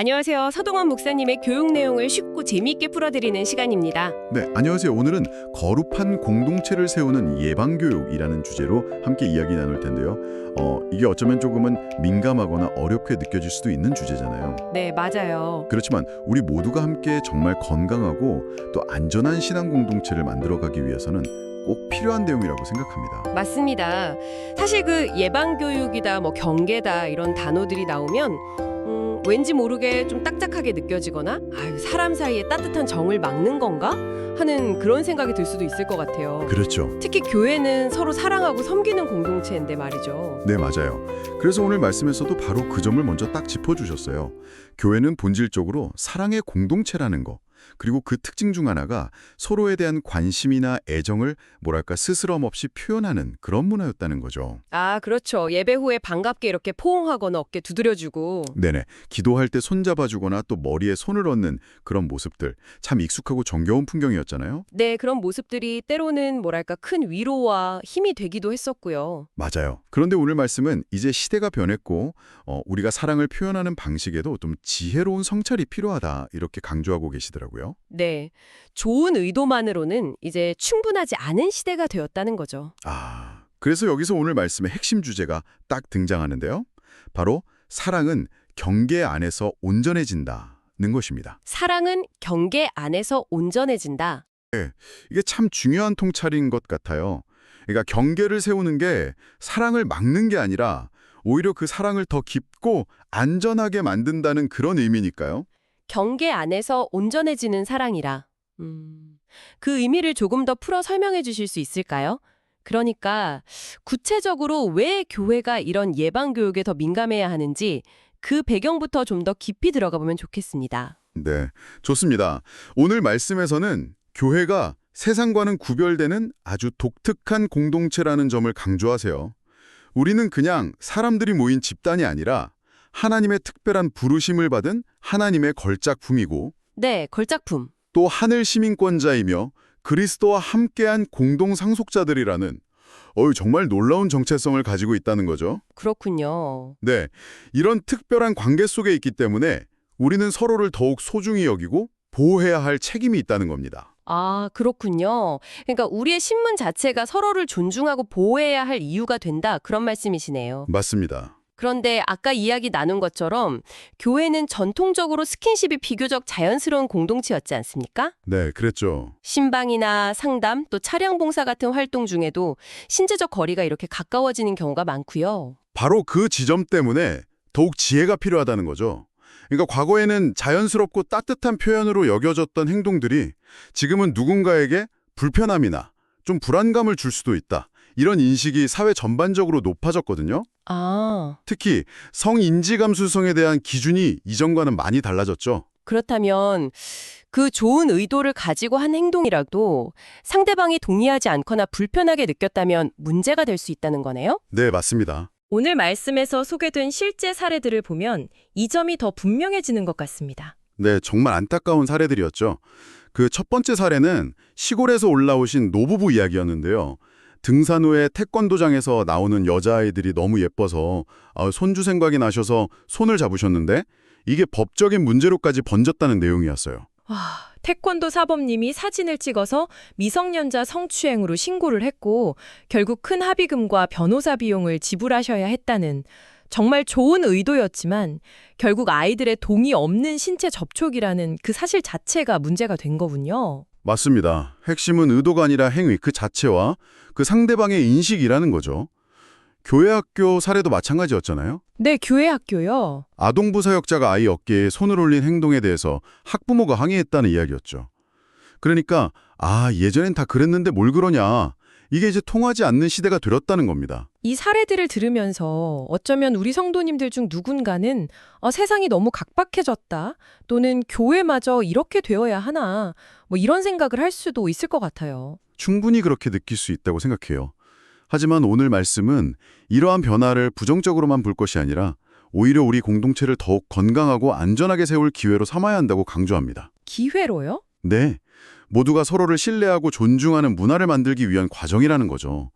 안녕하세요. 서동원 목사님의 교육 내용을 쉽고 재미있게 풀어드리는 시간입니다. 네, 안녕하세요. 오늘은 거룩한 공동체를 세우는 예방교육이라는 주제로 함께 이야기 나눌 텐데요. 이게 어쩌면 조금은 민감하거나 어렵게 느껴질 수도 있는 주제잖아요. 네, 맞아요. 그렇지만 우리 모두가 함께 정말 건강하고 또 안전한 신앙 공동체를 만들어가기 위해서는 꼭 필요한 내용이라고 생각합니다. 맞습니다. 사실 그 예방교육이다, 경계다 이런 단어들이 나오면 왠지 모르게 좀 딱딱하게 느껴지거나 사람 사이에 따뜻한 정을 막는 건가? 하는 그런 생각이 들 수도 있을 것 같아요. 그렇죠. 특히 교회는 서로 사랑하고 섬기는 공동체인데 말이죠. 네, 맞아요. 그래서 오늘 말씀에서도 바로 그 점을 먼저 딱 짚어주셨어요. 교회는 본질적으로 사랑의 공동체라는 거. 그리고 그 특징 중 하나가 서로에 대한 관심이나 애정을 스스럼 없이 표현하는 그런 문화였다는 거죠. 그렇죠. 예배 후에 반갑게 이렇게 포옹하거나 어깨 두드려주고. 네네. 기도할 때 손잡아주거나 또 머리에 손을 얹는 그런 모습들 참 익숙하고 정겨운 풍경이었잖아요. 네, 그런 모습들이 때로는 큰 위로와 힘이 되기도 했었고요. 맞아요. 그런데 오늘 말씀은 이제 시대가 변했고 우리가 사랑을 표현하는 방식에도 좀 지혜로운 성찰이 필요하다 이렇게 강조하고 계시더라고요. 네, 좋은 의도만으로는 이제 충분하지 않은 시대가 되었다는 거죠. 그래서 여기서 오늘 말씀의 핵심 주제가 딱 등장하는데요. 바로 사랑은 경계 안에서 온전해진다는 것입니다. 사랑은 경계 안에서 온전해진다. 이게 참 중요한 통찰인 것 같아요. 그러니까 경계를 세우는 게 사랑을 막는 게 아니라 오히려 그 사랑을 더 깊고 안전하게 만든다는 그런 의미니까요. 경계 안에서 온전해지는 사랑이라. 그 의미를 조금 더 풀어 설명해 주실 수 있을까요? 그러니까 구체적으로 왜 교회가 이런 예방교육에 더 민감해야 하는지 그 배경부터 좀 더 깊이 들어가 보면 좋겠습니다. 네, 좋습니다. 오늘 말씀에서는 교회가 세상과는 구별되는 아주 독특한 공동체라는 점을 강조하세요. 우리는 그냥 사람들이 모인 집단이 아니라 하나님의 특별한 부르심을 받은 하나님의 걸작품이고 네, 걸작품. 또 하늘 시민권자이며 그리스도와 함께한 공동 상속자들이라는 정말 놀라운 정체성을 가지고 있다는 거죠. 그렇군요. 네, 이런 특별한 관계 속에 있기 때문에 우리는 서로를 더욱 소중히 여기고 보호해야 할 책임이 있다는 겁니다. 그렇군요. 그러니까 우리의 신분 자체가 서로를 존중하고 보호해야 할 이유가 된다. 그런 말씀이시네요. 맞습니다. 그런데 아까 이야기 나눈 것처럼 교회는 전통적으로 스킨십이 비교적 자연스러운 공동체였지 않습니까? 네, 그랬죠. 신방이나 상담, 또 차량 봉사 같은 활동 중에도 신체적 거리가 이렇게 가까워지는 경우가 많고요. 바로 그 지점 때문에 더욱 지혜가 필요하다는 거죠. 그러니까 과거에는 자연스럽고 따뜻한 표현으로 여겨졌던 행동들이 지금은 누군가에게 불편함이나 좀 불안감을 줄 수도 있다. 이런 인식이 사회 전반적으로 높아졌거든요. 특히 성인지 감수성에 대한 기준이 이전과는 많이 달라졌죠. 그렇다면 그 좋은 의도를 가지고 한 행동이라도 상대방이 동의하지 않거나 불편하게 느꼈다면 문제가 될 수 있다는 거네요? 네, 맞습니다. 오늘 말씀에서 소개된 실제 사례들을 보면 이 점이 더 분명해지는 것 같습니다. 네, 정말 안타까운 사례들이었죠. 그 첫 번째 사례는 시골에서 올라오신 노부부 이야기였는데요. 등산 후에 태권도장에서 나오는 여자아이들이 너무 예뻐서 손주 생각이 나셔서 손을 잡으셨는데 이게 법적인 문제로까지 번졌다는 내용이었어요. 태권도 사범님이 사진을 찍어서 미성년자 성추행으로 신고를 했고 결국 큰 합의금과 변호사 비용을 지불하셔야 했다는 정말 좋은 의도였지만 결국 아이들의 동의 없는 신체 접촉이라는 그 사실 자체가 문제가 된 거군요. 맞습니다. 핵심은 의도가 아니라 행위 그 자체와 그 상대방의 인식이라는 거죠. 교회 학교 사례도 마찬가지였잖아요. 네, 교회 학교요. 아동부 사역자가 아이 어깨에 손을 올린 행동에 대해서 학부모가 항의했다는 이야기였죠. 그러니까 예전엔 다 그랬는데 뭘 그러냐. 이게 이제 통하지 않는 시대가 되었다는 겁니다. 이 사례들을 들으면서 어쩌면 우리 성도님들 중 누군가는 세상이 너무 각박해졌다 또는 교회마저 이렇게 되어야 하나 이런 생각을 할 수도 있을 것 같아요. 충분히 그렇게 느낄 수 있다고 생각해요. 하지만 오늘 말씀은 이러한 변화를 부정적으로만 볼 것이 아니라 오히려 우리 공동체를 더욱 건강하고 안전하게 세울 기회로 삼아야 한다고 강조합니다. 기회로요? 네, 모두가 서로를 신뢰하고 존중하는 문화를 만들기 위한 과정이라는 거죠.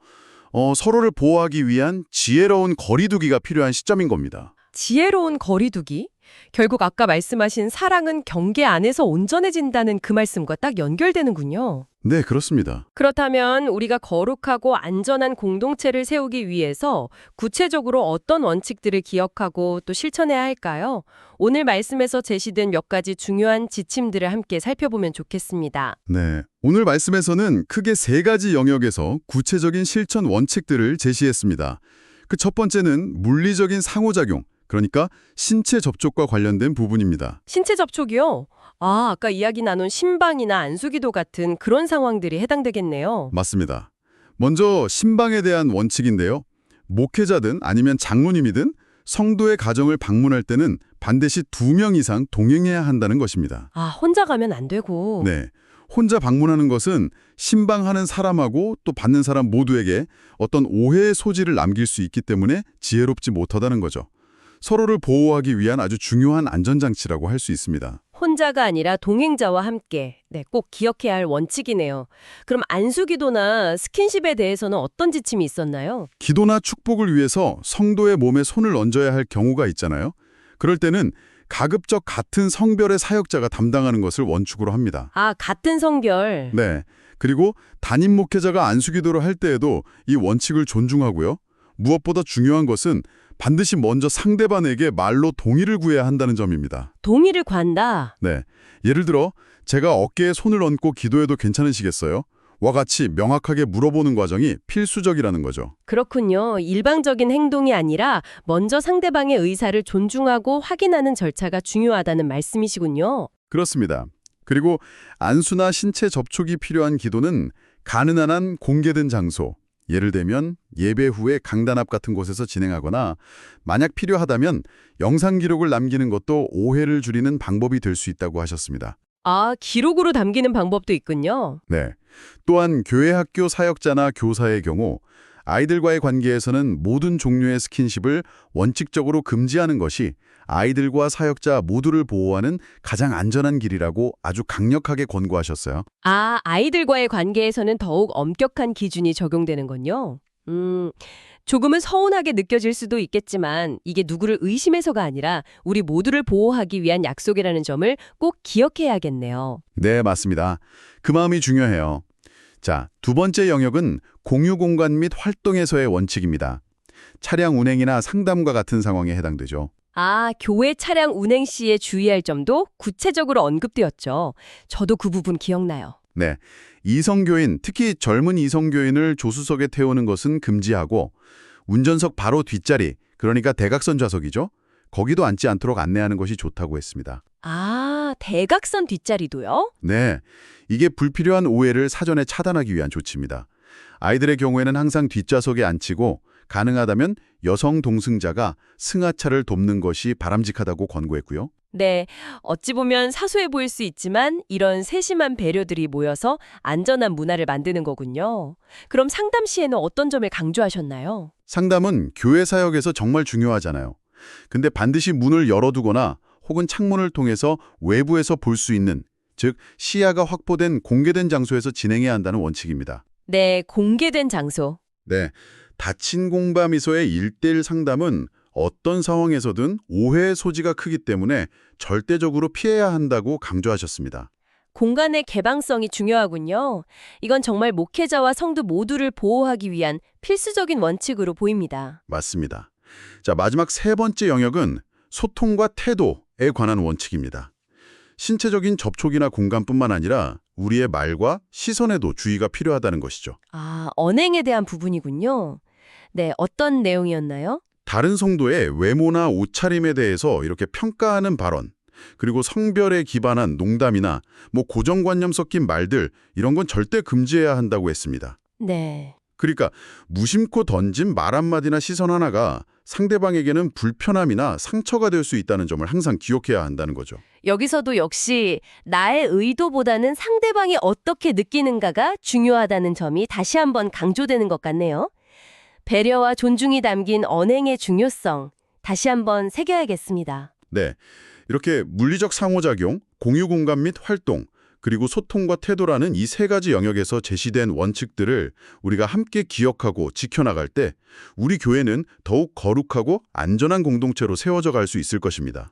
서로를 보호하기 위한 지혜로운 거리두기가 필요한 시점인 겁니다. 지혜로운 거리두기? 결국 아까 말씀하신 사랑은 경계 안에서 온전해진다는 그 말씀과 딱 연결되는군요. 네, 그렇습니다. 그렇다면 우리가 거룩하고 안전한 공동체를 세우기 위해서 구체적으로 어떤 원칙들을 기억하고 또 실천해야 할까요? 오늘 말씀에서 제시된 몇 가지 중요한 지침들을 함께 살펴보면 좋겠습니다. 네, 오늘 말씀에서는 크게 세 가지 영역에서 구체적인 실천 원칙들을 제시했습니다. 그 첫 번째는 물리적인 상호작용, 그러니까 신체 접촉과 관련된 부분입니다. 신체 접촉이요? 아까 이야기 나눈 신방이나 안수기도 같은 그런 상황들이 해당되겠네요. 맞습니다. 먼저 신방에 대한 원칙인데요. 목회자든 아니면 장로님이든 성도의 가정을 방문할 때는 반드시 2명 이상 동행해야 한다는 것입니다. 혼자 가면 안 되고. 네, 혼자 방문하는 것은 신방하는 사람하고 또 받는 사람 모두에게 어떤 오해의 소지를 남길 수 있기 때문에 지혜롭지 못하다는 거죠. 서로를 보호하기 위한 아주 중요한 안전장치라고 할 수 있습니다. 혼자가 아니라 동행자와 함께. 네, 꼭 기억해야 할 원칙이네요. 그럼 안수기도나 스킨십에 대해서는 어떤 지침이 있었나요? 기도나 축복을 위해서 성도의 몸에 손을 얹어야 할 경우가 있잖아요. 그럴 때는 가급적 같은 성별의 사역자가 담당하는 것을 원칙으로 합니다. 같은 성별. 네. 그리고 담임 목회자가 안수기도를 할 때에도 이 원칙을 존중하고요. 무엇보다 중요한 것은 반드시 먼저 상대방에게 말로 동의를 구해야 한다는 점입니다. 동의를 구한다. 네. 예를 들어 제가 어깨에 손을 얹고 기도해도 괜찮으시겠어요? 와 같이 명확하게 물어보는 과정이 필수적이라는 거죠. 그렇군요. 일방적인 행동이 아니라 먼저 상대방의 의사를 존중하고 확인하는 절차가 중요하다는 말씀이시군요. 그렇습니다. 그리고 안수나 신체 접촉이 필요한 기도는 가능한 한 공개된 장소, 예를 들면 예배 후에 강단 앞 같은 곳에서 진행하거나 만약 필요하다면 영상 기록을 남기는 것도 오해를 줄이는 방법이 될 수 있다고 하셨습니다. 기록으로 담기는 방법도 있군요. 네. 또한 교회 학교 사역자나 교사의 경우 아이들과의 관계에서는 모든 종류의 스킨십을 원칙적으로 금지하는 것이 아이들과 사역자 모두를 보호하는 가장 안전한 길이라고 아주 강력하게 권고하셨어요. 아이들과의 관계에서는 더욱 엄격한 기준이 적용되는군요. 조금은 서운하게 느껴질 수도 있겠지만 이게 누구를 의심해서가 아니라 우리 모두를 보호하기 위한 약속이라는 점을 꼭 기억해야겠네요. 네, 맞습니다. 그 마음이 중요해요. 자, 두 번째 영역은 공유 공간 및 활동에서의 원칙입니다. 차량 운행이나 상담과 같은 상황에 해당되죠. 교회 차량 운행 시에 주의할 점도 구체적으로 언급되었죠. 저도 그 부분 기억나요. 네, 이성교인, 특히 젊은 이성교인을 조수석에 태우는 것은 금지하고 운전석 바로 뒷자리, 그러니까 대각선 좌석이죠. 거기도 앉지 않도록 안내하는 것이 좋다고 했습니다. 대각선 뒷자리도요? 네, 이게 불필요한 오해를 사전에 차단하기 위한 조치입니다. 아이들의 경우에는 항상 뒷좌석에 앉히고 가능하다면 여성 동승자가 승하차를 돕는 것이 바람직하다고 권고했고요. 네, 어찌 보면 사소해 보일 수 있지만 이런 세심한 배려들이 모여서 안전한 문화를 만드는 거군요. 그럼 상담 시에는 어떤 점을 강조하셨나요? 상담은 교회 사역에서 정말 중요하잖아요. 근데 반드시 문을 열어두거나 혹은 창문을 통해서 외부에서 볼 수 있는, 즉 시야가 확보된 공개된 장소에서 진행해야 한다는 원칙입니다. 네, 공개된 장소. 네, 닫힌 공방에서의 1:1 상담은 어떤 상황에서든 오해의 소지가 크기 때문에 절대적으로 피해야 한다고 강조하셨습니다. 공간의 개방성이 중요하군요. 이건 정말 목회자와 성도 모두를 보호하기 위한 필수적인 원칙으로 보입니다. 맞습니다. 자, 마지막 세 번째 영역은 소통과 태도에 관한 원칙입니다. 신체적인 접촉이나 공간뿐만 아니라 우리의 말과 시선에도 주의가 필요하다는 것이죠. 언행에 대한 부분이군요. 네, 어떤 내용이었나요? 다른 성도의 외모나 옷차림에 대해서 이렇게 평가하는 발언, 그리고 성별에 기반한 농담이나 고정관념 섞인 말들, 이런 건 절대 금지해야 한다고 했습니다. 네. 그러니까 무심코 던진 말 한마디나 시선 하나가 상대방에게는 불편함이나 상처가 될 수 있다는 점을 항상 기억해야 한다는 거죠. 여기서도 역시 나의 의도보다는 상대방이 어떻게 느끼는가가 중요하다는 점이 다시 한번 강조되는 것 같네요. 배려와 존중이 담긴 언행의 중요성, 다시 한번 새겨야겠습니다. 네, 이렇게 물리적 상호작용, 공유 공간 및 활동, 그리고 소통과 태도라는 이 세 가지 영역에서 제시된 원칙들을 우리가 함께 기억하고 지켜나갈 때 우리 교회는 더욱 거룩하고 안전한 공동체로 세워져 갈 수 있을 것입니다.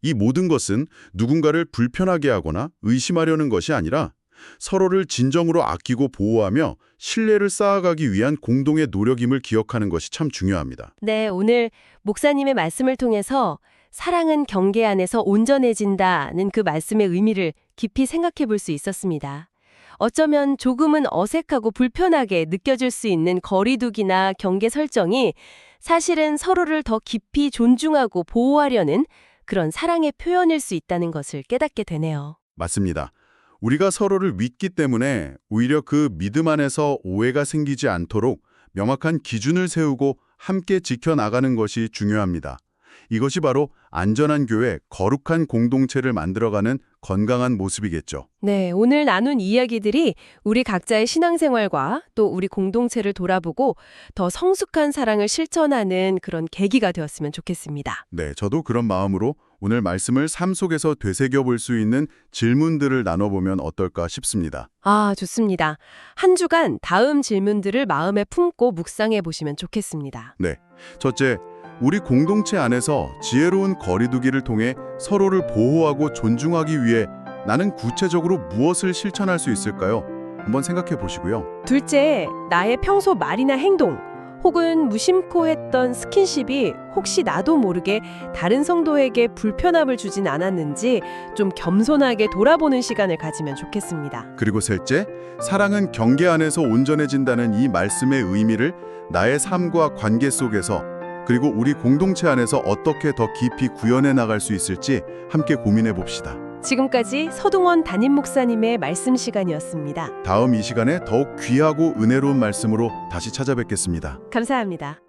이 모든 것은 누군가를 불편하게 하거나 의심하려는 것이 아니라 서로를 진정으로 아끼고 보호하며 신뢰를 쌓아가기 위한 공동의 노력임을 기억하는 것이 참 중요합니다. 네, 오늘 목사님의 말씀을 통해서 사랑은 경계 안에서 온전해진다는 그 말씀의 의미를 깊이 생각해 볼 수 있었습니다. 어쩌면 조금은 어색하고 불편하게 느껴질 수 있는 거리두기나 경계 설정이 사실은 서로를 더 깊이 존중하고 보호하려는 그런 사랑의 표현일 수 있다는 것을 깨닫게 되네요. 맞습니다. 우리가 서로를 믿기 때문에 오히려 그 믿음 안에서 오해가 생기지 않도록 명확한 기준을 세우고 함께 지켜나가는 것이 중요합니다. 이것이 바로 안전한 교회, 거룩한 공동체를 만들어가는 건강한 모습이겠죠. 네, 오늘 나눈 이야기들이 우리 각자의 신앙생활과 또 우리 공동체를 돌아보고 더 성숙한 사랑을 실천하는 그런 계기가 되었으면 좋겠습니다. 네, 저도 그런 마음으로 오늘 말씀을 삶 속에서 되새겨 볼 수 있는 질문들을 나눠보면 어떨까 싶습니다. 아, 좋습니다. 한 주간 다음 질문들을 마음에 품고 묵상해 보시면 좋겠습니다. 네, 첫째, 우리 공동체 안에서 지혜로운 거리두기를 통해 서로를 보호하고 존중하기 위해 나는 구체적으로 무엇을 실천할 수 있을까요? 한번 생각해 보시고요. 둘째, 나의 평소 말이나 행동 혹은 무심코 했던 스킨십이 혹시 나도 모르게 다른 성도에게 불편함을 주진 않았는지 좀 겸손하게 돌아보는 시간을 가지면 좋겠습니다. 그리고 셋째, 사랑은 경계 안에서 온전해진다는 이 말씀의 의미를 나의 삶과 관계 속에서 그리고 우리 공동체 안에서 어떻게 더 깊이 구현해 나갈 수 있을지 함께 고민해 봅시다. 지금까지 서동원 담임 목사님의 말씀 시간이었습니다. 다음 이 시간에 더욱 귀하고 은혜로운 말씀으로 다시 찾아뵙겠습니다. 감사합니다.